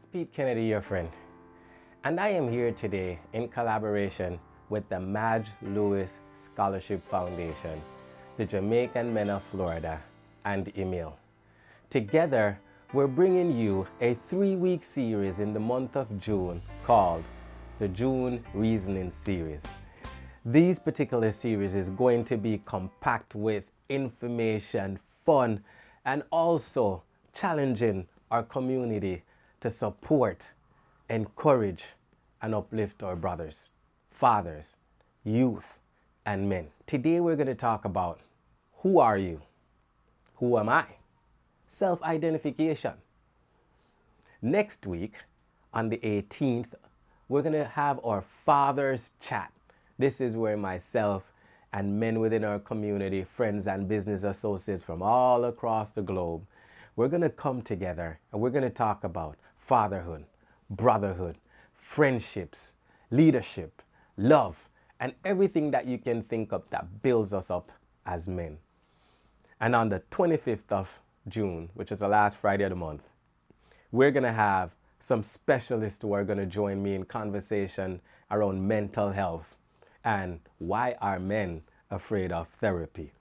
It's Pete Kennedy, your friend, and I am here today in collaboration with the Madge Lewis Scholarship Foundation, the Jamaican Men of Florida, and Emil. Together, we're bringing you a 3-week series in the month of June called the June Reasoning Series. This particular series is going to be compact with information, fun, and also challenging our community to support, encourage, and uplift our brothers, fathers, youth, and men. Today we're going to talk about who are you? Who am I? Self-identification. Next week, on the 18th, we're going to have our Father's Chat. This is where myself and men within our community, friends and business associates from all across the globe, we're going to come together and we're going to talk about fatherhood, brotherhood, friendships, leadership, love, and everything that you can think of that builds us up as men. And on the 25th of June, which is the last Friday of the month, we're going to have some specialists who are going to join me in conversation around mental health and why are men afraid of therapy.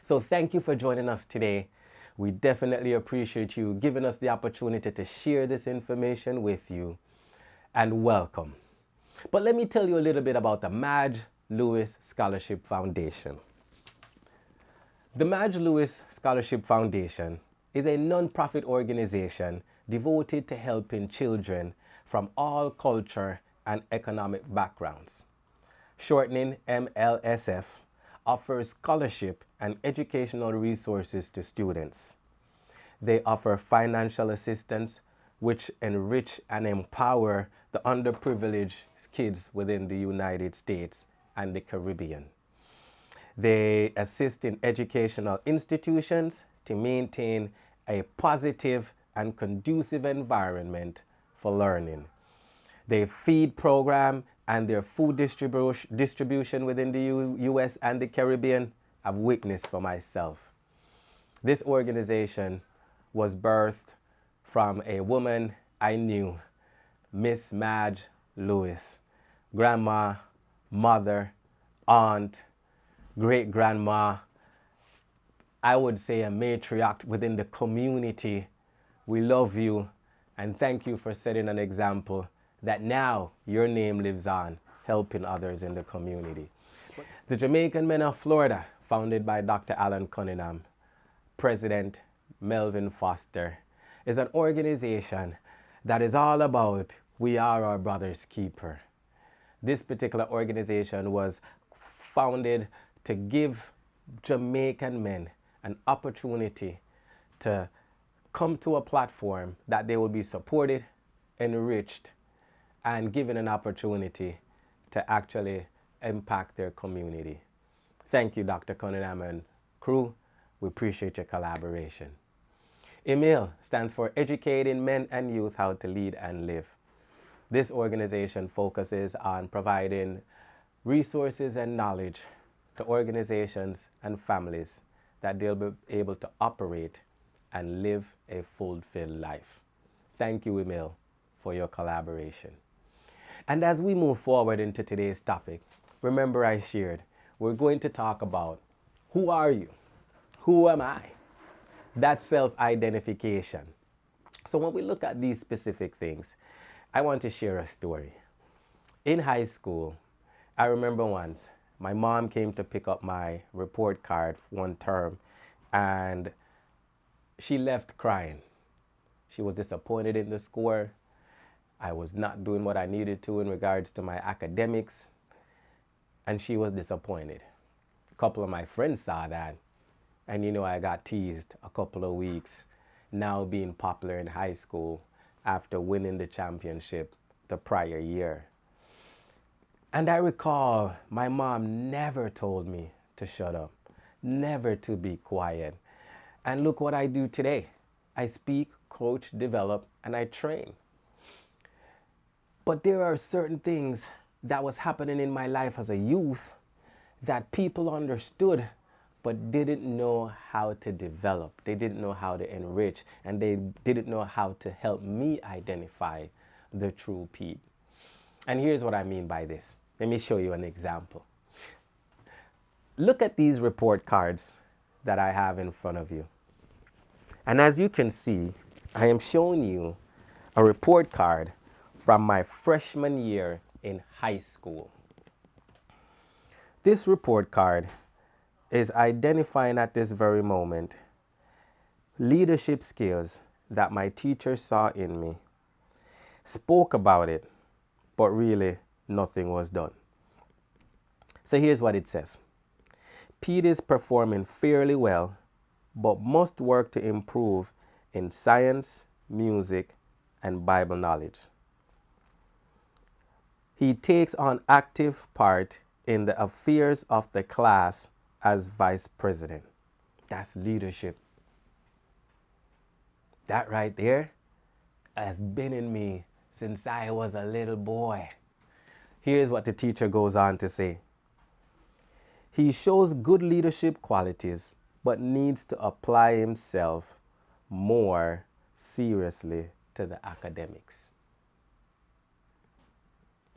So thank you for joining us today. We definitely appreciate you giving us the opportunity to share this information with you, and welcome. But let me tell you a little bit about the Madge Lewis Scholarship Foundation. The Madge Lewis Scholarship Foundation is a non-profit organization devoted to helping children from all culture and economic backgrounds. Shortening MLSF, offers scholarship and educational resources to students. They offer financial assistance which enrich and empower the underprivileged kids within the United States and the Caribbean. They assist in educational institutions to maintain a positive and conducive environment for learning. They feed program and their food distribution within the U.S. and the Caribbean, I've witnessed for myself. This organization was birthed from a woman I knew, Miss Madge Lewis, grandma, mother, aunt, great-grandma, I would say a matriarch within the community. We love you and thank you for setting an example that now your name lives on, helping others in the community. The Jamaican Men of Florida, founded by Dr. Alan Cunningham, President Melvin Foster, is an organization that is all about we are our brother's keeper. This particular organization was founded to give Jamaican men an opportunity to come to a platform that they will be supported, enriched, and given an opportunity to actually impact their community. Thank you, Dr. Cunningham and crew. We appreciate your collaboration. EMIL stands for Educating Men and Youth How to Lead and Live. This organization focuses on providing resources and knowledge to organizations and families that they'll be able to operate and live a fulfilled life. Thank you, EMIL, for your collaboration. And as we move forward into today's topic, remember I shared, we're going to talk about who are you? Who am I? That's self-identification. So when we look at these specific things, I want to share a story. In high school, I remember once, my mom came to pick up my report card one term and she left crying. She was disappointed in the score. I was not doing what I needed to in regards to my academics, and she was disappointed. A couple of my friends saw that, and I got teased a couple of weeks, now being popular in high school after winning the championship the prior year. And I recall my mom never told me to shut up, never to be quiet. And look what I do today. I speak, coach, develop, and I train. But there are certain things that was happening in my life as a youth that people understood but didn't know how to develop. They didn't know how to enrich, and they didn't know how to help me identify the true Pete. And here's what I mean by this. Let me show you an example. Look at these report cards that I have in front of you. And as you can see, I am showing you a report card from my freshman year in high school. This report card is identifying at this very moment leadership skills that my teacher saw in me, spoke about it, but really nothing was done. So here's what it says. Pete is performing fairly well, but must work to improve in science, music, and Bible knowledge. He takes on active part in the affairs of the class as vice president. That's leadership. That right there has been in me since I was a little boy. Here's what the teacher goes on to say. He shows good leadership qualities, but needs to apply himself more seriously to the academics.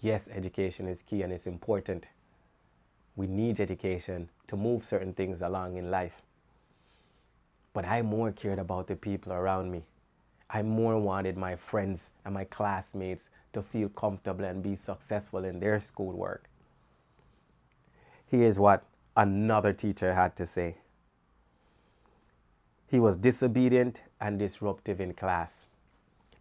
Yes, education is key and it's important. We need education to move certain things along in life. But I more cared about the people around me. I more wanted my friends and my classmates to feel comfortable and be successful in their schoolwork. Here's what another teacher had to say. He was disobedient and disruptive in class.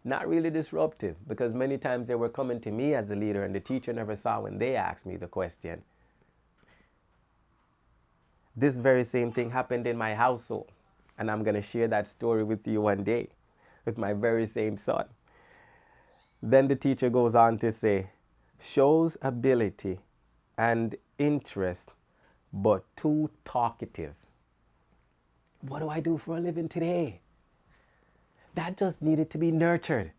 Not really disruptive, because many times they were coming to me as a leader and the teacher never saw when they asked me the question. This very same thing happened in my household, and I'm going to share that story with you one day with my very same son. Then the teacher goes on to say, shows ability and interest, but too talkative. What do I do for a living today? That just needed to be nurtured.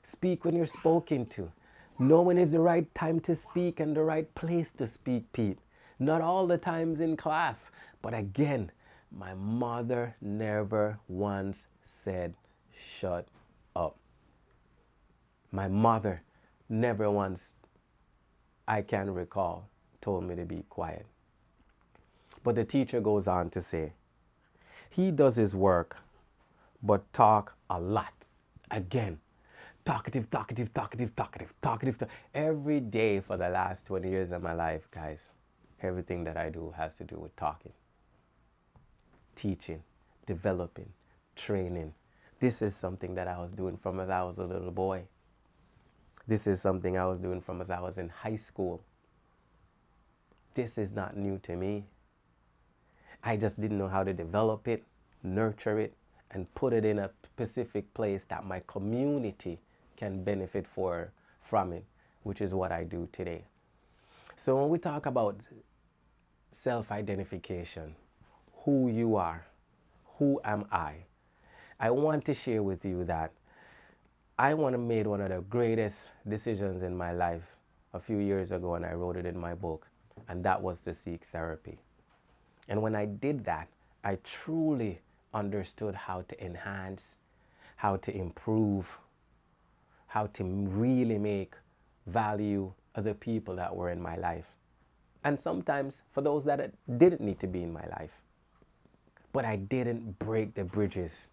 Speak when you're spoken to. Know when is the right time to speak and the right place to speak, Pete. Not all the times in class, but again, my mother never once said, shut up. My mother never once, I can recall, told me to be quiet. But the teacher goes on to say, he does his work, but talk a lot. Again, talkative. Every day for the last 20 years of my life, guys, everything that I do has to do with talking. Teaching, developing, training. This is something that I was doing from as I was a little boy. This is something I was doing from as I was in high school. This is not new to me. I just didn't know how to develop it, nurture it, and put it in a specific place that my community can benefit from it, which is what I do today. So when we talk about self-identification, who you are, who am I want to share with you that I made one of the greatest decisions in my life a few years ago, and I wrote it in my book, and that was to seek therapy. And when I did that, I truly understood how to enhance, how to improve, how to really make value other people that were in my life. And sometimes for those that didn't need to be in my life. But I didn't break the bridges.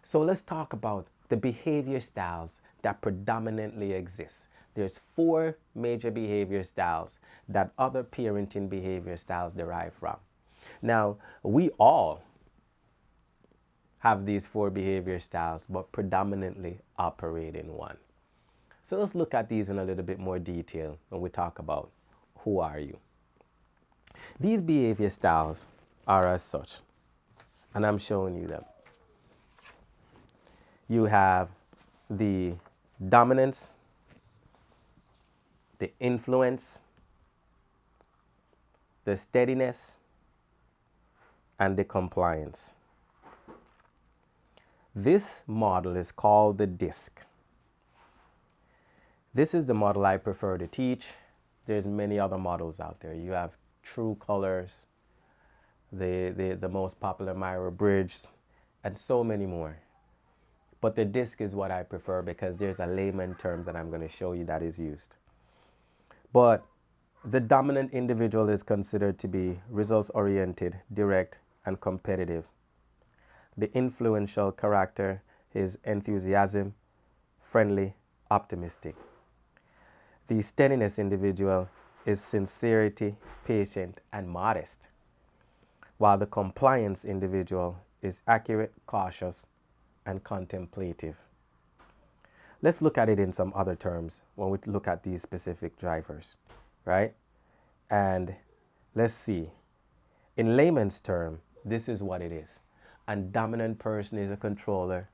So let's talk about the behavior styles that predominantly exist. There's 4 major behavior styles that other parenting behavior styles derive from. Now, we all have these 4 behavior styles, but predominantly operate in one. So let's look at these in a little bit more detail when we talk about who are you. These behavior styles are as such, and I'm showing you them. You have the dominance, the influence, the steadiness, and the compliance. This model is called the DISC. This is the model I prefer to teach. There's many other models out there. You have True Colors, the most popular Myra Bridge, and so many more. But the disc is what I prefer because there's a layman term that I'm going to show you that is used. But the dominant individual is considered to be results-oriented, direct, and competitive. The influential character is enthusiasm, friendly, optimistic. The steadiness individual is sincerity, patient, and modest, while the compliance individual is accurate, cautious, and contemplative. Let's look at it in some other terms when we look at these specific drivers, right? And let's see. In layman's term, this is what it is. A dominant person is a controller.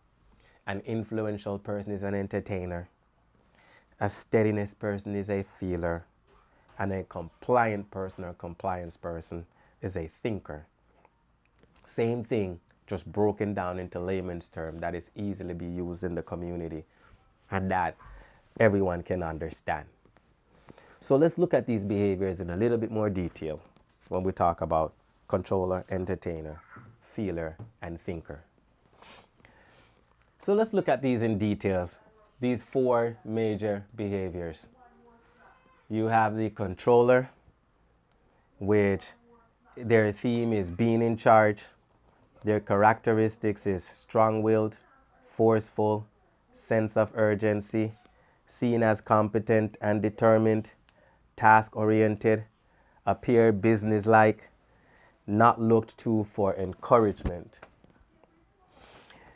An influential person is an entertainer. A steadiness person is a feeler. And a compliant person or compliance person is a thinker. Same thing, just broken down into layman's term that is easily be used in the community and that everyone can understand. So let's look at these behaviors in a little bit more detail when we talk about controller, entertainer, feeler, and thinker. So let's look at these in details. These four major behaviors. You have the controller, which their theme is being in charge. Their characteristics is strong-willed, forceful, sense of urgency, seen as competent and determined, task-oriented, appear businesslike, not looked to for encouragement.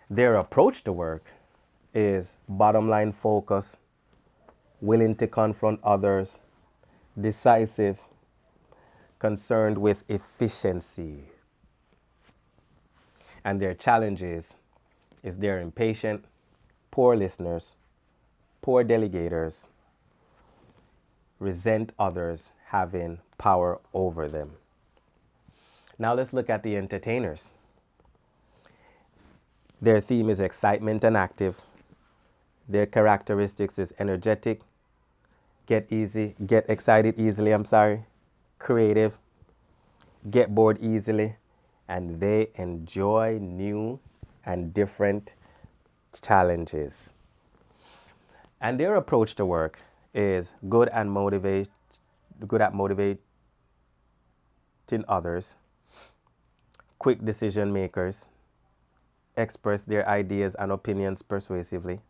Their approach to work is bottom-line focus, willing to confront others, decisive, concerned with efficiency. And their challenges is they're impatient, poor listeners, poor delegators, resent others having power over them. Now let's look at the entertainers. Their theme is excitement and active. Their characteristics is energetic, get excited easily, creative, get bored easily, and they enjoy new and different challenges. And their approach to work is good at motivating others, quick decision makers, express their ideas and opinions persuasively,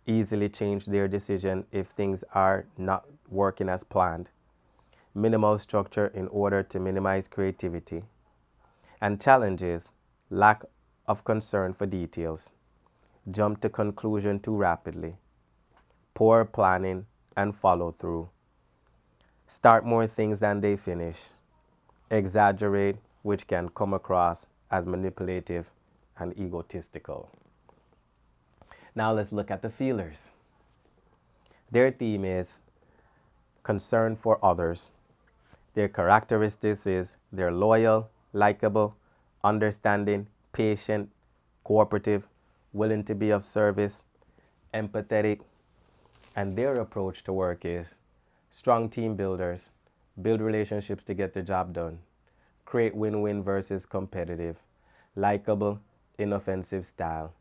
easily change their decision if things are not working as planned, minimal structure in order to minimize creativity, and challenges, lack of concern for details, jump to conclusion too rapidly, poor planning and follow through, start more things than they finish, exaggerate, which can come across as manipulative and egotistical. Now let's look at the feelers. Their theme is concern for others. Their characteristics is they're loyal, likable, understanding, patient, cooperative, willing to be of service, empathetic, and their approach to work is strong team builders, build relationships to get the job done, create win-win versus competitive, likable, inoffensive style,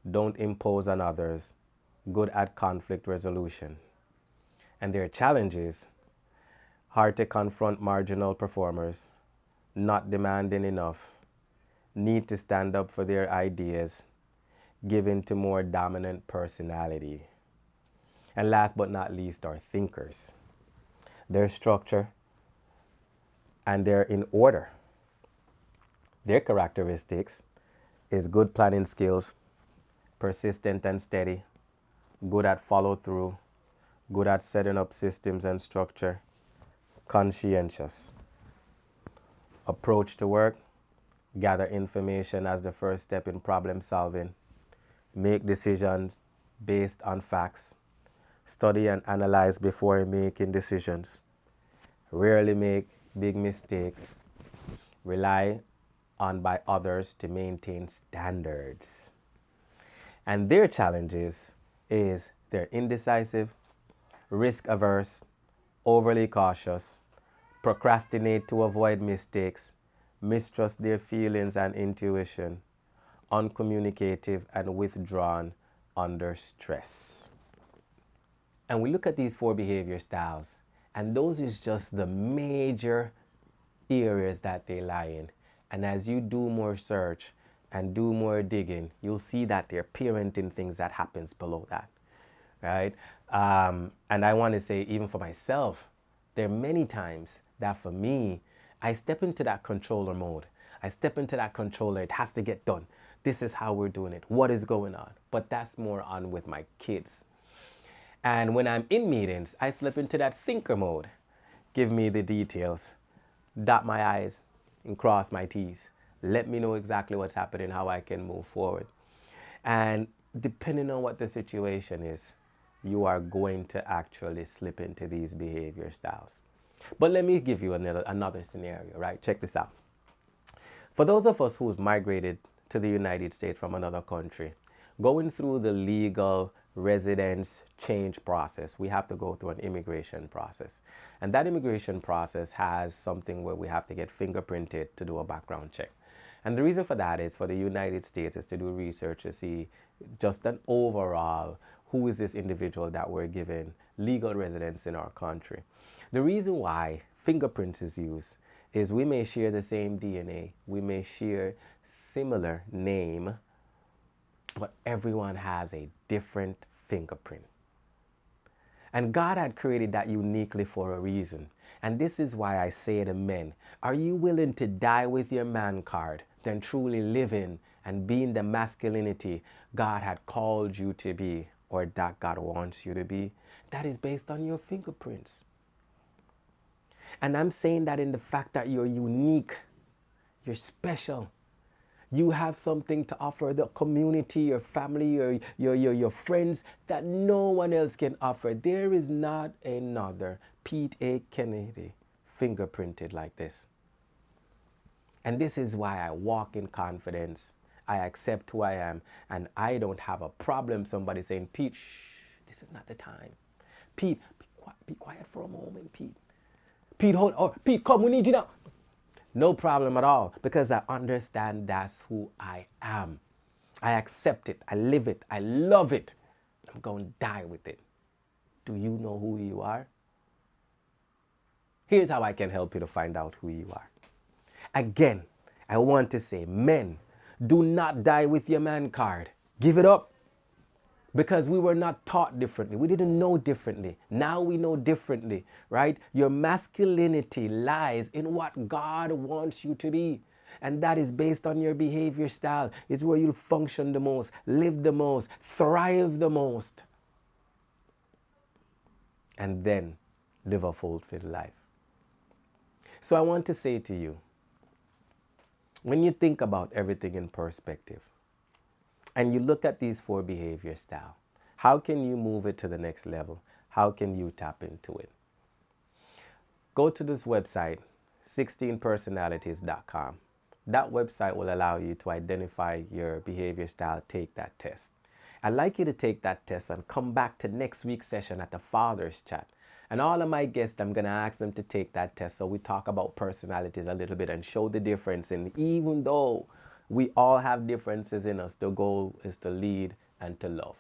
don't impose on others, good at conflict resolution. And their challenges, hard to confront marginal performers, not demanding enough, need to stand up for their ideas, given to more dominant personality. And last but not least are thinkers. Their structure and they're in order. Their characteristics is good planning skills, persistent and steady, good at follow through, good at setting up systems and structure, conscientious. Approach to work, gather information as the first step in problem solving, make decisions based on facts, study and analyze before making decisions, rarely make big mistakes, rely on by others to maintain standards. And their challenges is they're indecisive, risk averse, overly cautious, procrastinate to avoid mistakes, mistrust their feelings and intuition, uncommunicative and withdrawn under stress. And we look at these 4 behavior styles, and those is just the major areas that they lie in. And as you do more search and do more digging, you'll see that they're parenting things that happens below that, right? And I want to say, even for myself, there are many times that for me, I step into that controller mode. I step into that controller. It has to get done. This is how we're doing it. What is going on? But that's more on with my kids. And when I'm in meetings, I slip into that thinker mode. Give me the details. Dot my I's and cross my T's. Let me know exactly what's happening, how I can move forward. And depending on what the situation is, you are going to actually slip into these behavior styles. But let me give you another scenario, right? Check this out. For those of us who've migrated to the United States from another country, going through the legal residence change process, we have to go through an immigration process. And that immigration process has something where we have to get fingerprinted to do a background check. And the reason for that is for the United States is to do research to see just an overall, who is this individual that we're giving legal residence in our country. The reason why fingerprints is used is we may share the same DNA, we may share similar name, but everyone has a different fingerprint. And God had created that uniquely for a reason. And this is why I say to men, are you willing to die with your man card than truly living and being the masculinity God had called you to be, or that God wants you to be? That is based on your fingerprints. And I'm saying that in the fact that you're unique, you're special. You have something to offer the community, your family, your friends that no one else can offer. There is not another Pete A. Kennedy fingerprinted like this. And this is why I walk in confidence. I accept who I am, and I don't have a problem somebody saying, Pete, shh, this is not the time. Pete, be quiet for a moment, Pete. Pete, hold on. Pete, come, we need you now. No problem at all, because I understand that's who I am. I accept it. I live it. I love it. I'm going to die with it. Do you know who you are? Here's how I can help you to find out who you are. Again, I want to say, men, do not die with your man card. Give it up. Because we were not taught differently. We didn't know differently. Now we know differently, right? Your masculinity lies in what God wants you to be. And that is based on your behavior style. It's where you'll function the most, live the most, thrive the most. And then live a fulfilled life. So I want to say to you, when you think about everything in perspective, and you look at these 4 behavior styles, how can you move it to the next level? How can you tap into it? Go to this website, 16personalities.com. That website will allow you to identify your behavior style, take that test. I'd like you to take that test and come back to next week's session at the Father's Chat. And all of my guests, I'm going to ask them to take that test so we talk about personalities a little bit and show the difference. And even though we all have differences in us, the goal is to lead and to love.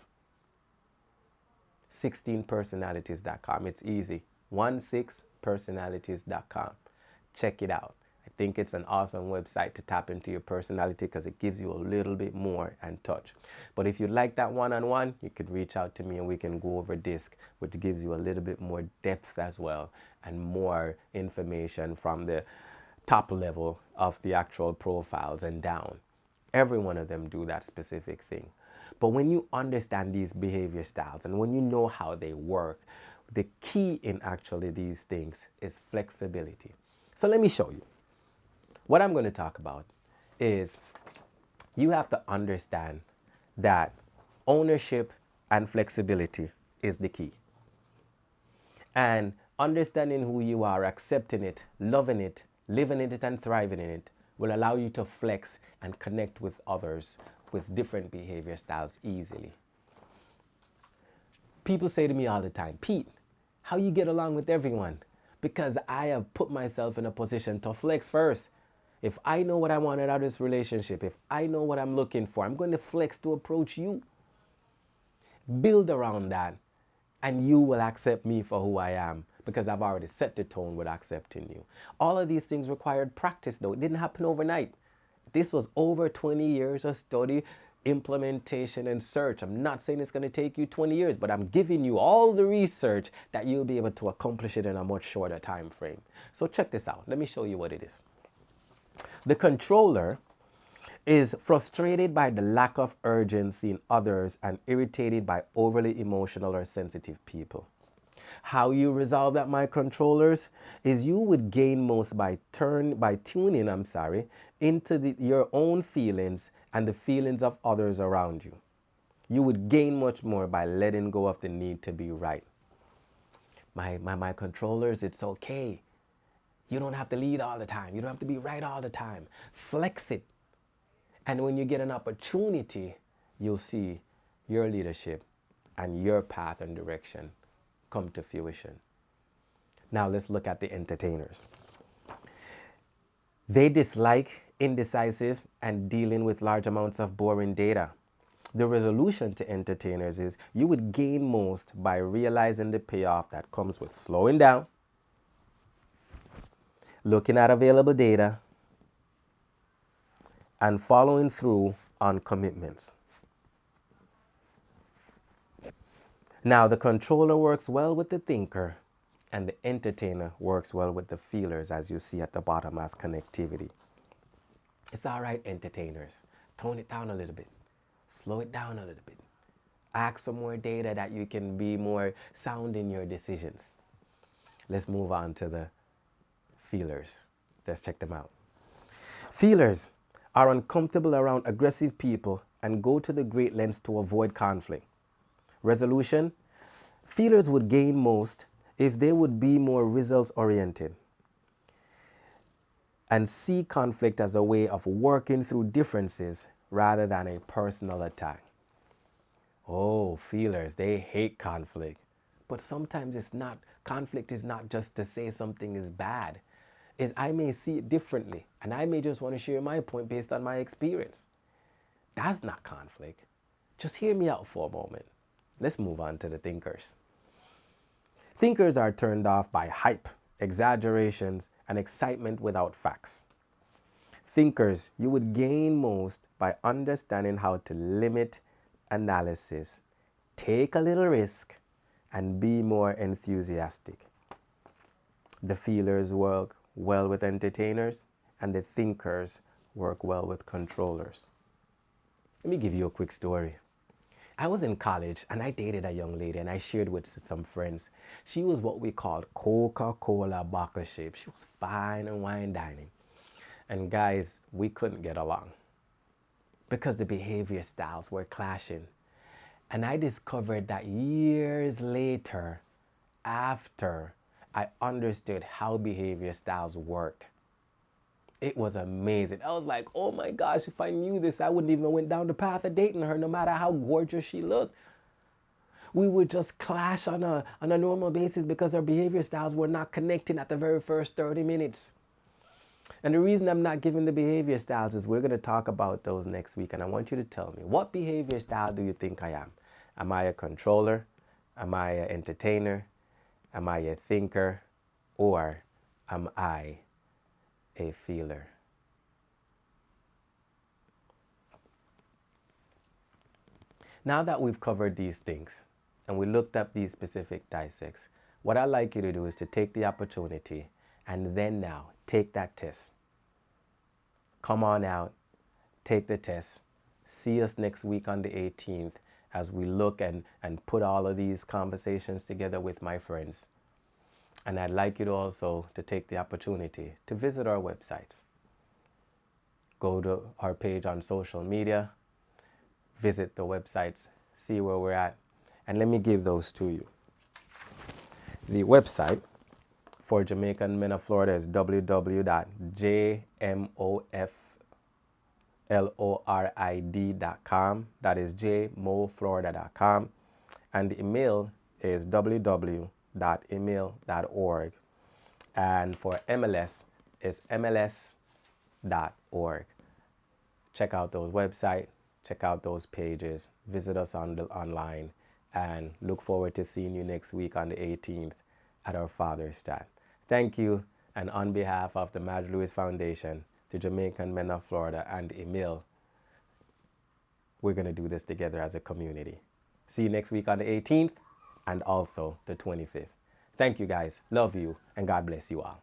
16personalities.com. It's easy. 16personalities.com. Check it out. I think it's an awesome website to tap into your personality because it gives you a little bit more and touch. But if you'd like that one-on-one, you could reach out to me and we can go over DISC, which gives you a little bit more depth as well and more information from the top level of the actual profiles and down. Every one of them do that specific thing. But when you understand these behavior styles and when you know how they work, the key in actually these things is flexibility. So let me show you. What I'm going to talk about is you have to understand that ownership and flexibility is the key. And understanding who you are, accepting it, loving it, living in it and thriving in it will allow you to flex and connect with others with different behavior styles easily. People say to me all the time, Pete, how you get along with everyone? Because I have put myself in a position to flex first. If I know what I want out of this relationship, if I know what I'm looking for, I'm going to flex to approach you. Build around that, and you will accept me for who I am because I've already set the tone with accepting you. All of these things required practice, though. It didn't happen overnight. This was over 20 years of study, implementation, and search. I'm not saying it's going to take you 20 years, but I'm giving you all the research that you'll be able to accomplish it in a much shorter time frame. So check this out. Let me show you what it is. The controller is frustrated by the lack of urgency in others and irritated by overly emotional or sensitive people. How you resolve that, my controllers, is you would gain most by tuning into your own feelings and the feelings of others around you. You would gain much more by letting go of the need to be right. My controllers, it's okay. You don't have to lead all the time. You don't have to be right all the time. Flex it. And when you get an opportunity, you'll see your leadership and your path and direction come to fruition. Now let's look at the entertainers. They dislike indecisive and dealing with large amounts of boring data. The resolution to entertainers is you would gain most by realizing the payoff that comes with slowing down, looking at available data, and following through on commitments. Now, the controller works well with the thinker, and the entertainer works well with the feelers, as you see at the bottom as connectivity. It's all right, entertainers. Tone it down a little bit. Slow it down a little bit. Ask for more data that you can be more sound in your decisions. Let's move on to the feelers. Let's check them out. Feelers are uncomfortable around aggressive people and go to the great lengths to avoid conflict. Resolution: feelers would gain most if they would be more results oriented and see conflict as a way of working through differences rather than a personal attack. Oh, feelers, they hate conflict. But sometimes conflict is not just to say something is bad. I may see it differently, and I may just want to share my point based on my experience. That's not conflict. Just hear me out for a moment. Let's move on to the thinkers. Thinkers are turned off by hype, exaggerations, and excitement without facts. Thinkers, you would gain most by understanding how to limit analysis, take a little risk, and be more enthusiastic. The feelers work well with entertainers, and the thinkers work well with controllers. Let me give you a quick story. I was in college and I dated a young lady and I shared with some friends. She was what we called Coca-Cola bottle shape. She was fine and wine dining. And guys, we couldn't get along because the behavior styles were clashing. And I discovered that years later, after I understood how behavior styles worked. It was amazing. I was like, oh my gosh, if I knew this, I wouldn't even went down the path of dating her, no matter how gorgeous she looked. We would just clash on a normal basis because our behavior styles were not connecting at the very first 30 minutes. And the reason I'm not giving the behavior styles is we're going to talk about those next week. And I want you to tell me, what behavior style do you think I am? Am I a controller? Am I an entertainer? Am I a thinker? Or am I a feeler? Now that we've covered these things and we looked up these specific dissects, what I'd like you to do is to take the opportunity and then now take that test. Come on out, take the test. See us next week on the 18th as we look and put all of these conversations together with my friends. And I'd like you to also to take the opportunity to visit our websites. Go to our page on social media, visit the websites, see where we're at, and let me give those to you. The website for Jamaican Men of Florida is www.jmoflorid.com. That is jmoflorida.com. And the email is www.email.org. And for MLS, it's MLS.com. Check out those websites, check out those pages, visit us online, and look forward to seeing you next week on the 18th at our Father's Chat. Thank you, and on behalf of the Madge Lewis Foundation, the Jamaican Men of Florida, and Emil, we're going to do this together as a community. See you next week on the 18th and also the 25th. Thank you guys. Love you, and God bless you all.